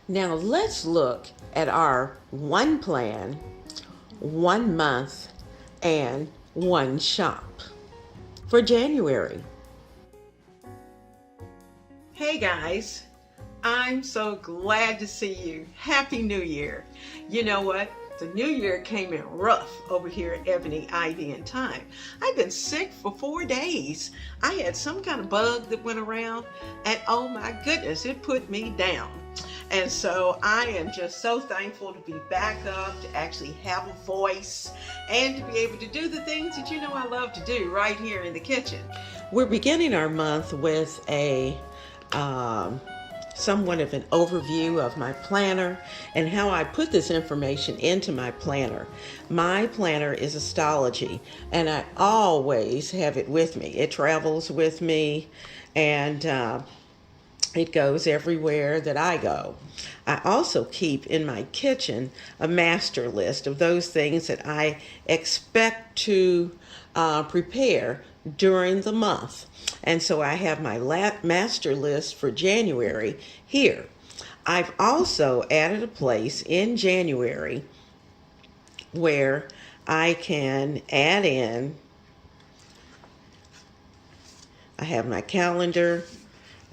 Now let's look at our one plan, 1 month, and one shop for January. Hey guys, I'm so glad to see you. Happy New Year. You know what? The new year came in rough over here at Ebony, Ivy, and Thyme. I've been sick for 4 days. I had some kind of bug that went around, and oh my goodness, it put me down. And so I am just so thankful to be back up, to actually have a voice, and to be able to do the things that you know I love to do right here in the kitchen. We're beginning our month with a somewhat of an overview of my planner and how I put this information into my planner. My planner is astrology, and I always have it with me. It travels with me, and it goes everywhere that I go. I also keep in my kitchen a master list of those things that I expect to prepare during the month. And so I have my master list for January here. I've also added a place in January where I can add in, I have my calendar,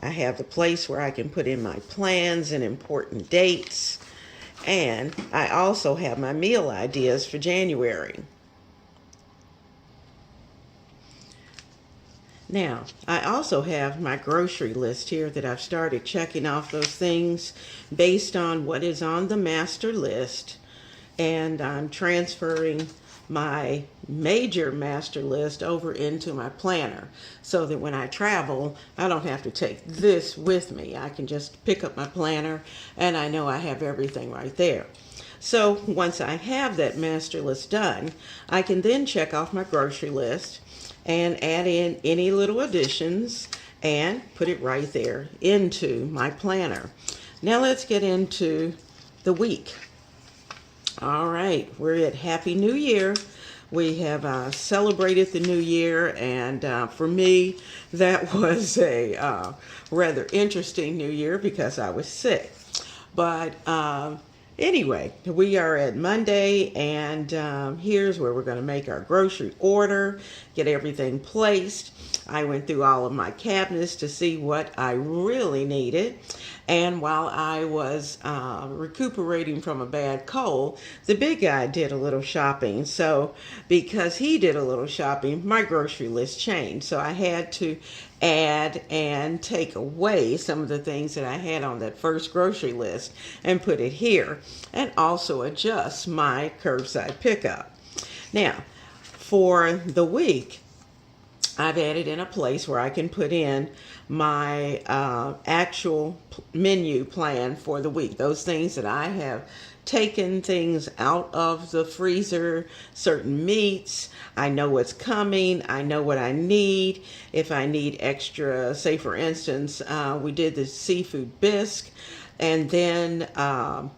I have the place where I can put in my plans and important dates, and I also have my meal ideas for January. Now, I also have my grocery list here that I've started checking off those things based on what is on the master list, and I'm transferring my major master list over into my planner so that when I travel, I don't have to take this with me. I can just pick up my planner and I know I have everything right there. So once I have that master list done, I can then check off my grocery list and add in any little additions and put it right there into my planner. Now let's get into the week. All right, we're at Happy New Year. We have celebrated the new year, and for me, that was a rather interesting new year because I was sick. But anyway, we are at Monday, and here's where we're going to make our grocery order, get everything placed. I went through all of my cabinets to see what I really needed. And while I was recuperating from a bad cold, the big guy did a little shopping. So because he did a little shopping, my grocery list changed. So I had to add and take away some of the things that I had on that first grocery list and put it here, and also adjust my curbside pickup. Now, for the week, I've added in a place where I can put in my actual menu plan for the week. Those things that I have taken things out of the freezer, certain meats. I know what's coming. I know what I need. If I need extra, say for instance, we did the seafood bisque, and then I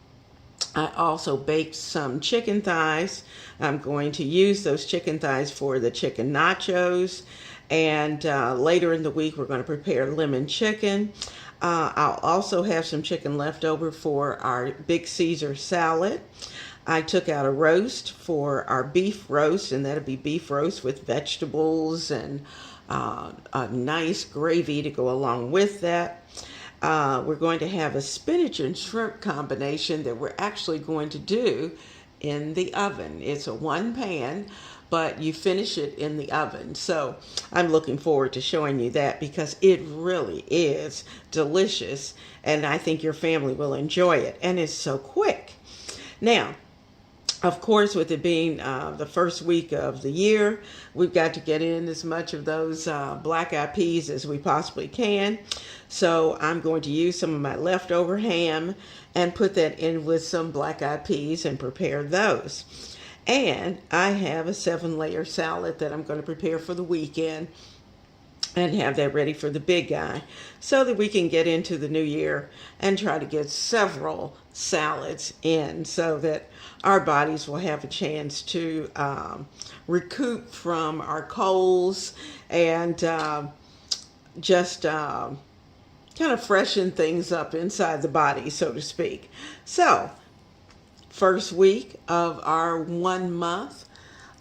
also baked some chicken thighs. I'm going to use those chicken thighs for the chicken nachos. And later in the week, we're going to prepare lemon chicken. I'll also have some chicken left over for our Big Caesar salad. I took out a roast for our beef roast, and that'll be beef roast with vegetables and a nice gravy to go along with that. We're going to have a spinach and shrimp combination that we're actually going to do in the oven. It's a one pan, but you finish it in the oven. So I'm looking forward to showing you that because it really is delicious, and I think your family will enjoy it, and it's so quick. Now, of course, with it being the first week of the year, we've got to get in as much of those black-eyed peas as we possibly can. So I'm going to use some of my leftover ham and put that in with some black-eyed peas and prepare those. And I have a 7-layer salad that I'm going to prepare for the weekend and have that ready for the big guy so that we can get into the new year and try to get several salads in so that our bodies will have a chance to recoup from our colds and just kind of freshen things up inside the body, so to speak. So, first week of our 1 month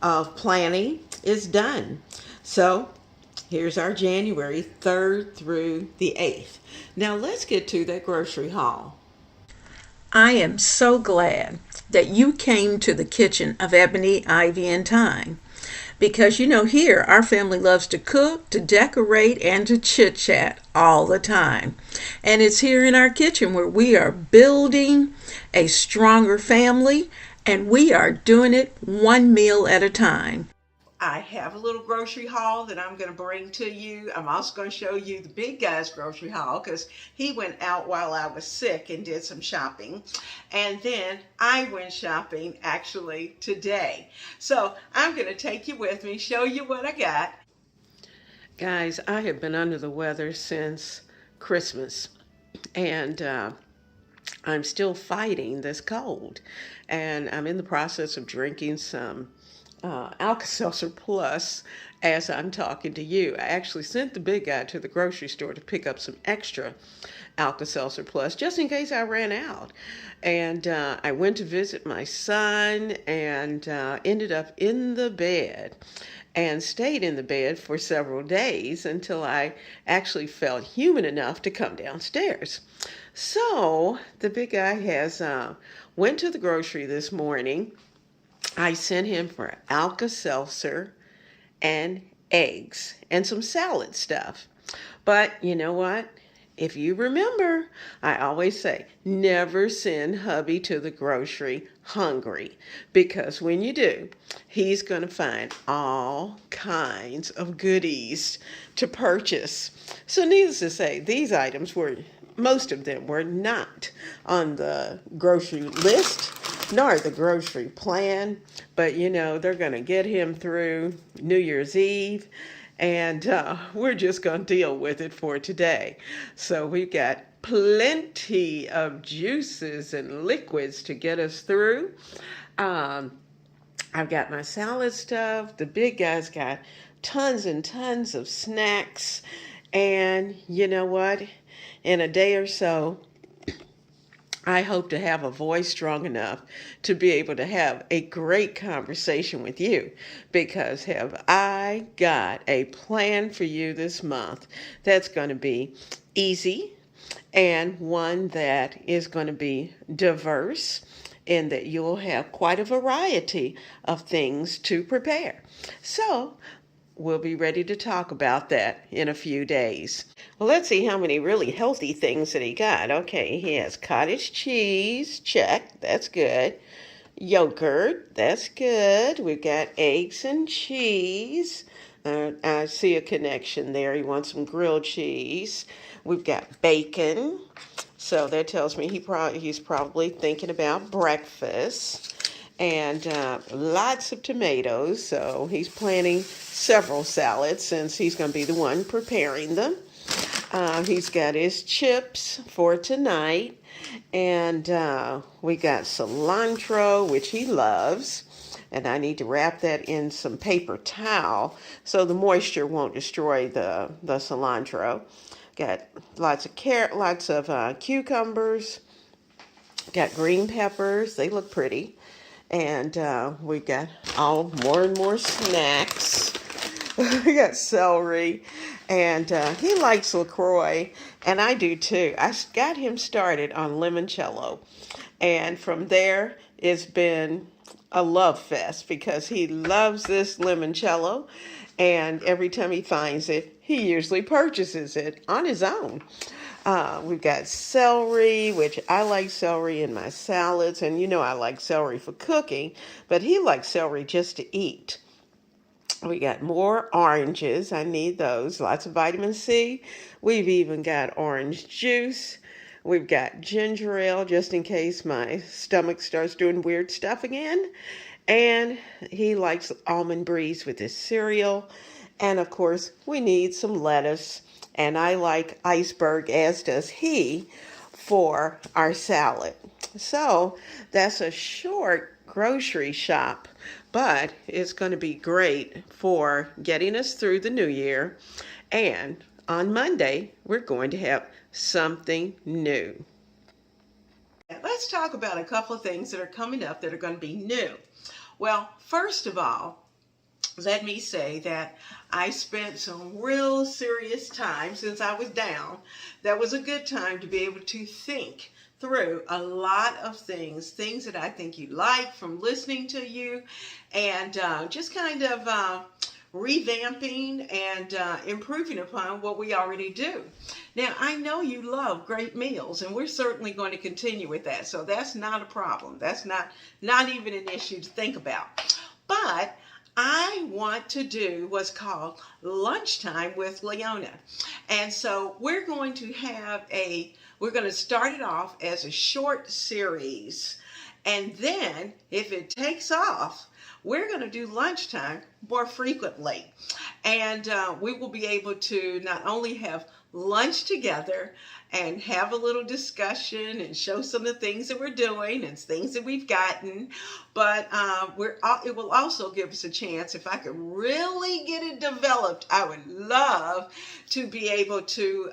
of planning is done. So, here's our January 3rd through the 8th. Now, let's get to that grocery haul. I am so glad that you came to the kitchen of Ebony, Ivy, and Thyme. Because here our family loves to cook, to decorate, and to chit chat all the time. And it's here in our kitchen where we are building a stronger family, and we are doing it one meal at a time. I have a little grocery haul that I'm going to bring to you. I'm also going to show you the big guy's grocery haul because he went out while I was sick and did some shopping. And then I went shopping actually today. So I'm going to take you with me, show you what I got. Guys, I have been under the weather since Christmas. And I'm still fighting this cold. And I'm in the process of drinking some Alka-Seltzer Plus as I'm talking to you. I actually sent the big guy to the grocery store to pick up some extra Alka-Seltzer Plus just in case I ran out. And I went to visit my son and ended up in the bed and stayed in the bed for several days until I actually felt human enough to come downstairs. So the big guy has went to the grocery this morning. I sent him for Alka-Seltzer and eggs and some salad stuff. But you know what? If you remember, I always say, never send hubby to the grocery hungry. Because when you do, he's going to find all kinds of goodies to purchase. So needless to say, these items most of them were not on the grocery list nor the grocery plan, but they're going to get him through New Year's Eve, and we're just going to deal with it for today. So we've got plenty of juices and liquids to get us through. I've got my salad stuff. The big guy's got tons and tons of snacks, and you know what? In a day or so, I hope to have a voice strong enough to be able to have a great conversation with you, because have I got a plan for you this month that's going to be easy and one that is going to be diverse, in that you'll have quite a variety of things to prepare. So we'll be ready to talk about that in a few days. Well, let's see how many really healthy things that he got. Okay, he has cottage cheese. Check. That's good. Yogurt. That's good. We've got eggs and cheese. I see a connection there. He wants some grilled cheese. We've got bacon. So that tells me he's probably thinking about breakfast. And lots of tomatoes. So he's planning several salads since he's going to be the one preparing them. He's got his chips for tonight. And we got cilantro, which he loves. And I need to wrap that in some paper towel so the moisture won't destroy the cilantro. Got lots of lots of cucumbers. Got green peppers. They look pretty. And we got more and more snacks. We got celery. And he likes LaCroix. And I do too. I got him started on limoncello. And from there, it's been a love fest because he loves this limoncello. And every time he finds it, he usually purchases it on his own. We've got celery, which I like celery in my salads. And I like celery for cooking, but he likes celery just to eat. We got more oranges. I need those. Lots of vitamin C. We've even got orange juice. We've got ginger ale just in case my stomach starts doing weird stuff again. And he likes almond breeze with his cereal. And of course, we need some lettuce. And I like iceberg, as does he, for our salad. So that's a short grocery shop, but it's going to be great for getting us through the new year and on Monday, we're going to have something new. Let's talk about a couple of things that are coming up that are going to be new. Well, first of all, let me say that I spent some real serious time since I was down. That was a good time to be able to think through a lot of things that I think you like from listening to you, and just kind of revamping and improving upon what we already do. Now, I know you love great meals, and we're certainly going to continue with that, so that's not a problem. That's not even an issue to think about. But I want to do what's called lunchtime with Leona. And so we're going to start it off as a short series. And then if it takes off, we're going to do lunchtime more frequently. And we will be able to not only have lunch together and have a little discussion and show some of the things that we're doing and things that we've gotten, but it will also give us a chance. If I could really get it developed, I would love to be able to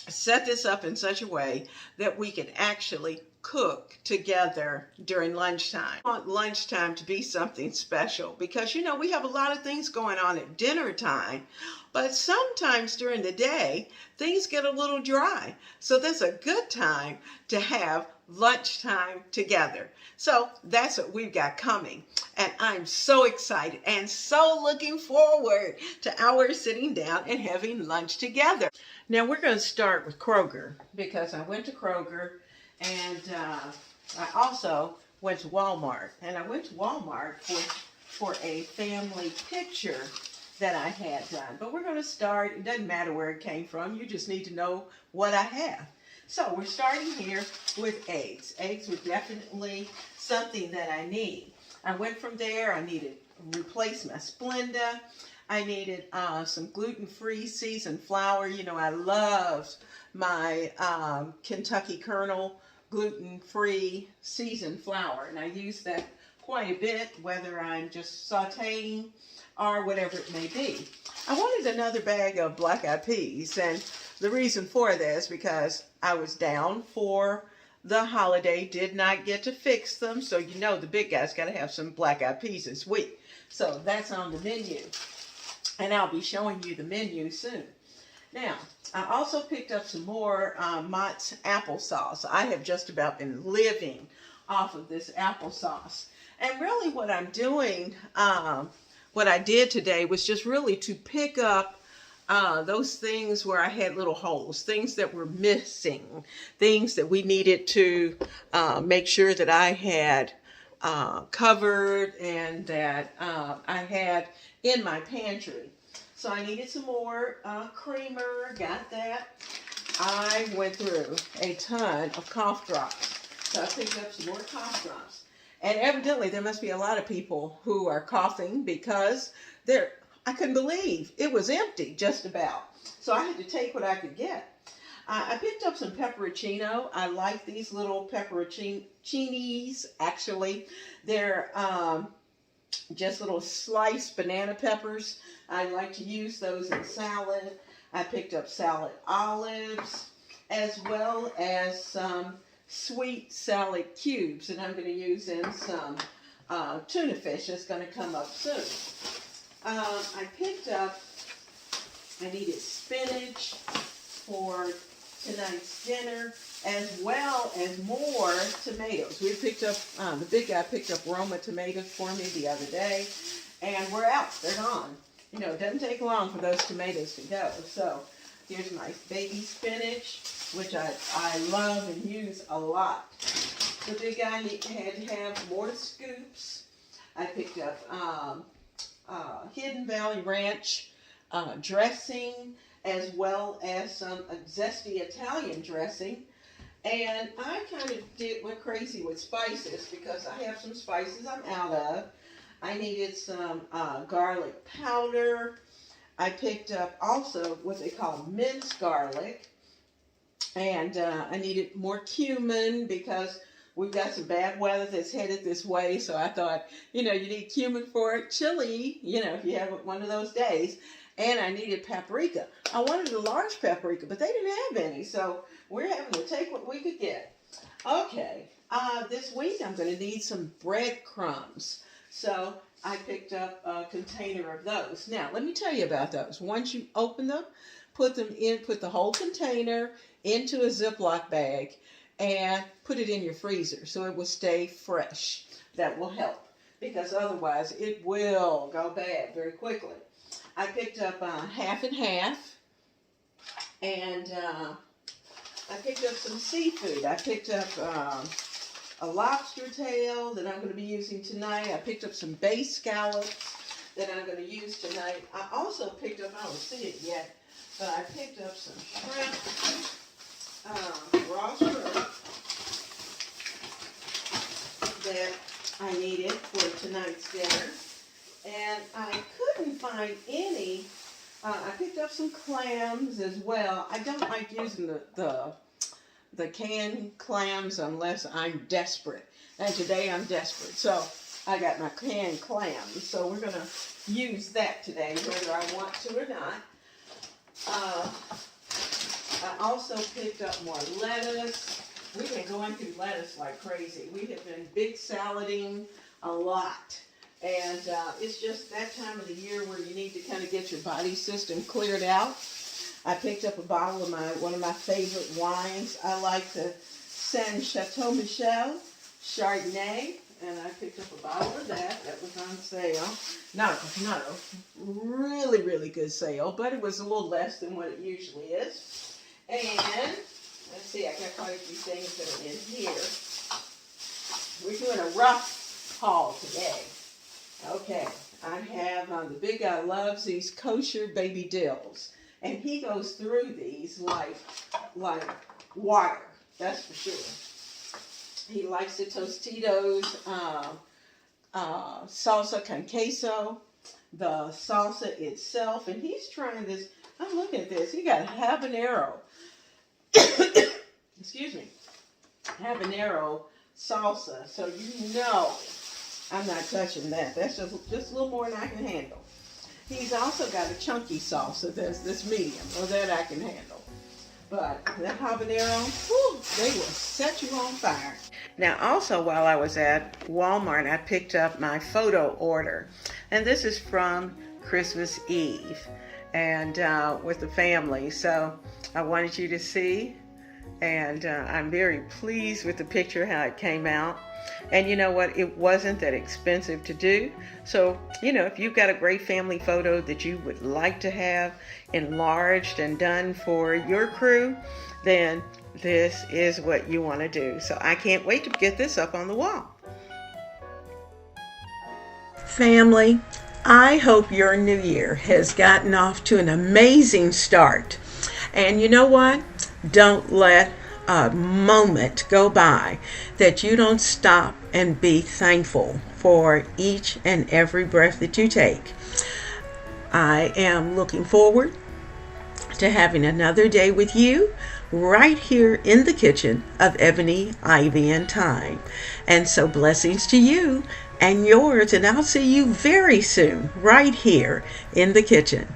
set this up in such a way that we can actually cook together during lunchtime. I want lunchtime to be something special because, we have a lot of things going on at dinner time, but sometimes during the day, things get a little dry. So that's a good time to have lunchtime together. So that's what we've got coming. And I'm so excited and so looking forward to our sitting down and having lunch together. Now we're going to start with Kroger because I went to Kroger and I also went to Walmart. And I went to Walmart for a family picture that I had done. But we're going to start, it doesn't matter where it came from, you just need to know what I have. So we're starting here with eggs. Eggs were definitely something that I need. I went from there, I needed to replace my Splenda. I needed some gluten-free seasoned flour. I love my Kentucky Kernel gluten-free seasoned flour, and I use that quite a bit, whether I'm just sauteing or whatever it may be. I wanted another bag of black-eyed peas, and the reason for that is because I was down for the holiday, did not get to fix them, so the big guy's got to have some black-eyed peas this week. So that's on the menu, and I'll be showing you the menu soon. Now, I also picked up some more Mott's applesauce. I have just about been living off of this applesauce. And really what I'm doing, what I did today was just really to pick up those things where I had little holes, things that were missing, things that we needed to make sure that I had covered and that I had in my pantry. So I needed some more creamer, got that. I went through a ton of cough drops. So I picked up some more cough drops. And evidently there must be a lot of people who are coughing because I couldn't believe it was empty just about. So I had to take what I could get. I picked up some pepperoncino. I like these little pepperoncinis, actually. They're just little sliced banana peppers. I like to use those in salad. I picked up salad olives as well as some sweet salad cubes, and I'm going to use in some tuna fish that's going to come up soon. I needed spinach for tonight's dinner, as well as more tomatoes. We picked up, the big guy picked up Roma tomatoes for me the other day, and we're out. They're gone. It doesn't take long for those tomatoes to go. So here's my baby spinach, which I love and use a lot. The big guy had to have more scoops. I picked up Hidden Valley Ranch dressing, as well as some zesty Italian dressing. And I kind of went crazy with spices because I have some spices I'm out of. I needed some garlic powder. I picked up also what they call minced garlic. And I needed more cumin because we've got some bad weather that's headed this way. So I thought, you need cumin for it. Chili, if you have one of those days. And I needed paprika. I wanted a large paprika, but they didn't have any, so we're having to take what we could get. Okay, this week I'm going to need some breadcrumbs. So I picked up a container of those. Now, let me tell you about those. Once you open them, put the whole container into a Ziploc bag and put it in your freezer so it will stay fresh. That will help, because otherwise it will go bad very quickly. I picked up half and half, and I picked up some seafood. I picked up a lobster tail that I'm going to be using tonight. I picked up some bay scallops that I'm going to use tonight. I also picked up, I don't see it yet, but I picked up some shrimp, raw shrimp that I needed for tonight's dinner. And I couldn't find any. I picked up some clams as well. I don't like using the canned clams unless I'm desperate. And today I'm desperate. So I got my canned clams. So we're going to use that today, whether I want to or not. I also picked up more lettuce. We've been going through lettuce like crazy. We have been big salading a lot. And it's just that time of the year where you need to kind of get your body system cleared out. I picked up a bottle of one of my favorite wines. I like the Saint Chateau Michel Chardonnay, and I picked up a bottle of that. That was on sale. Not a really, really good sale, but it was a little less than what it usually is. And let's see, I got quite a few things that are in here. We're doing a rough haul today. Okay, I have the big guy loves these kosher baby dills, and he goes through these like water. That's for sure. He likes the Tostitos salsa con queso, the salsa itself, and he's trying this. I'm looking at this. He got habanero. Excuse me, habanero salsa. So you know. I'm not touching that. That's just a little more than I can handle. He's also got a chunky salsa that's medium, or that I can handle. But that habanero, whew, they will set you on fire. Now, also while I was at Walmart, I picked up my photo order. And this is from Christmas Eve and with the family. So I wanted you to see. And I'm very pleased with the picture, how it came out. And you know what? It wasn't that expensive to do. So, you know, if you've got a great family photo that you would like to have enlarged and done for your crew, then this is what you want to do. So I can't wait to get this up on the wall. Family, I hope your new year has gotten off to an amazing start. And you know what? Don't let a moment go by that you don't stop and be thankful for each and every breath that you take. I am looking forward to having another day with you right here in the kitchen of Ebony, Ivy, and Thyme. And so blessings to you and yours, and I'll see you very soon right here in the kitchen.